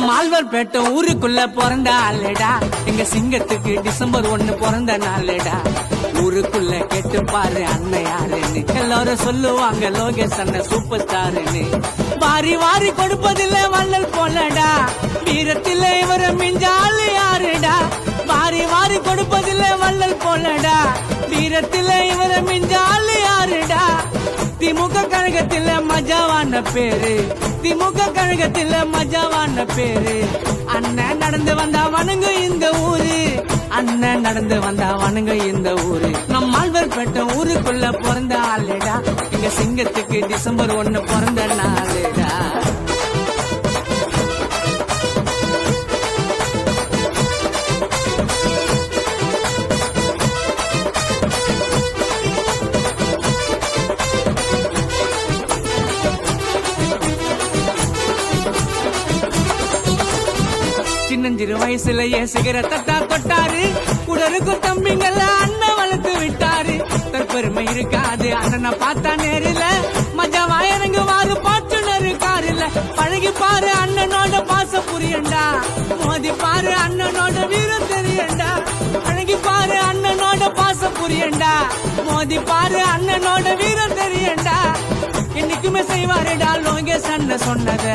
நம்ம ஆழ்வார்பேட்டை ஊருக்குள்ள பிறந்த ஆளுடா, எங்க சிங்கத்துக்கு டிசம்பர் 1 பிறந்த நாளுடா. ஊருக்குள்ள கேட்டு பாரு அண்ணன் யாருன்னு, எல்லாரும் சொல்லுவாங்க லோகேஷ் அண்ணன் சூப்பர் ஸ்டாருன்னு. வாரி வாரி கொடுப்பதில்ல வள்ளல் போலடா, வீரத்திலே இவர மிஞ்சாலு யாருடா. வாரி வாரி கொடுப்பதில்ல வள்ளல் போலடா, வீரத்திலே இவர மிஞ்சாலு யாருடா. திமுக கழகத்தில மஜாவான பேரு, திமுக கழகத்தில மஜாவான பேரு. அண்ணன் நடந்து வந்தா வணங்கு இந்த ஊரு, அண்ணன் நடந்து வந்தா வணங்கு இந்த ஊரு. நம்ம ஆழ்வார்பேட்டை ஊருக்குள்ள பிறந்த ஆளுடா, எங்க சிங்கத்துக்கு டிசம்பர் 1 பிறந்த நாளுடா. சின்னஞ்சிறு வயசுலயே சிகரத்தை தொட்டாரு, உடலுக்கும் தம்பிங்கள அண்ணன் வளர்த்து விட்டாரு. தற்பெருமை இருக்காது அண்ணனை பார்த்தா நேரில, மஜாவா இறங்குவாரு பாட்டுனரு காரில. பழகி பாரு அண்ணனோட பாச புரியண்டா, மோதி பாரு அண்ணனோட வீரம் தெரியண்டா. பழகி பாரு அண்ணனோட பாச புரியண்டா, மோதி பாரு அண்ணனோட வீரம் தெரியண்டா. என்னைக்குமே செய்வாருடா லோகேஷ் அண்ணன் சொன்னத,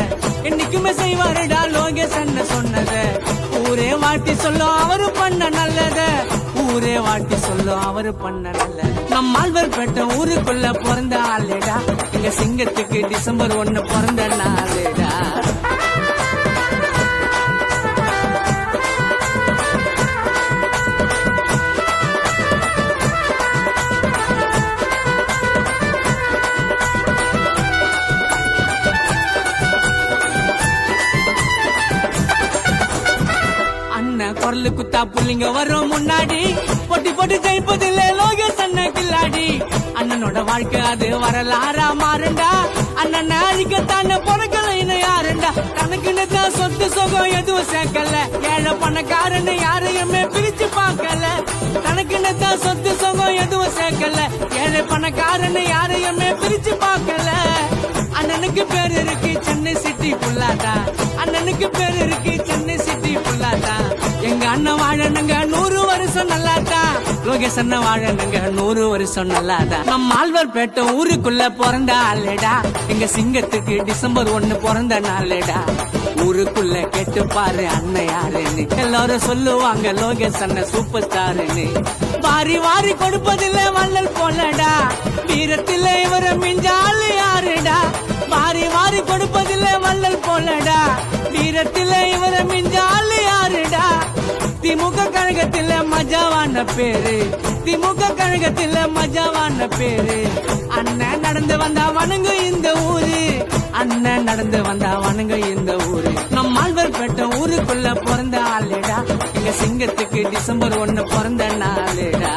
என்னைக்குமே செய்வாருடா லோகேஷ் அண்ணன் சொன்னத. ஊரே வாட்டி சொல்லும் அவரு பண்ண நல்லத, ஊரே வாட்டி சொல்லும் அவரு பண்ண நல்ல. நம்ம ஆழ்வார்பேட்டை ஊருக்குள்ள பிறந்த ஆளுடா, எங்க சிங்கத்துக்கு டிசம்பர் 1 பிறந்த நாளுடா. குரலு குத்தா புள்ளிங்க வரும் முன்னாடி, பொட்டி போட்டு ஜெயிப்பதில்லை லோகேஷ் அண்ணன் கில்லாடி. அண்ணனோட வாழ்க்கை அது வரலாறா மாறுண்டா, அண்ணன் அழிக்கத்தான பொறக்கலைன்னு யாருண்டா. தனக்குன்னு தான் சொத்து சுகம் எதுவும் சேர்க்கல, ஏழை பணக்காரன்னு யாரையுமே பிரிச்சு பார்க்கல. தனக்குன்னு தான் சொத்து சுகம் எதுவும் சேர்க்கல, ஏழை பணக்காரன்னு யாரையுமே பிரிச்சு பார்க்கல. அண்ணனுக்கு பேர் இருக்கு சென்னை சிட்டி புல்லாதா, அண்ணனுக்கு பேர் இருக்கு சென்னை சிட்டி புல்லாதா. எங்க அண்ணன் வாழனுங்க 100 வருஷம் நல்லாதா, லோகேஷ் அண்ணன் வாழனுங்க 100 வருஷம் நல்லாதா. நம்ம ஆழ்வார்பேட்டை ஊருக்குள்ள பிறந்த ஆளுடா, எங்க சிங்கத்துக்கு டிசம்பர் 1 பிறந்த நாளுடா. ஊருக்குள்ள கேட்டு பாரு அண்ணன் யாருன்னு, எல்லாரும் சொல்லுவாங்க லோகேஷ் அண்ணன் சூப்பர் ஸ்டாருன்னு. வாரி வாரி கொடுப்பதில்ல வள்ளல் போலடா, வீரத்திலே இவர மிஞ்சாலு யாருடா. வாரி வாரி கொடுப்பதில்ல வள்ளல் போலடா, வீரத்திலே இவர மிஞ்சாலு யாருடா. திமுக கழகத்தில மஜாவான பேரு, திமுக கழகத்தில மஜாவான பேரு. அண்ணன் நடந்து வந்தா வணங்கு இந்த ஊரு, அண்ணன் நடந்து வந்தா வணங்கு இந்த ஊரு. நம்ம ஆழ்வார்பேட்டை ஊருக்குள்ள பிறந்த ஆளுடா, எங்க சிங்கத்துக்கு டிசம்பர் 1 பிறந்த நாளுடா.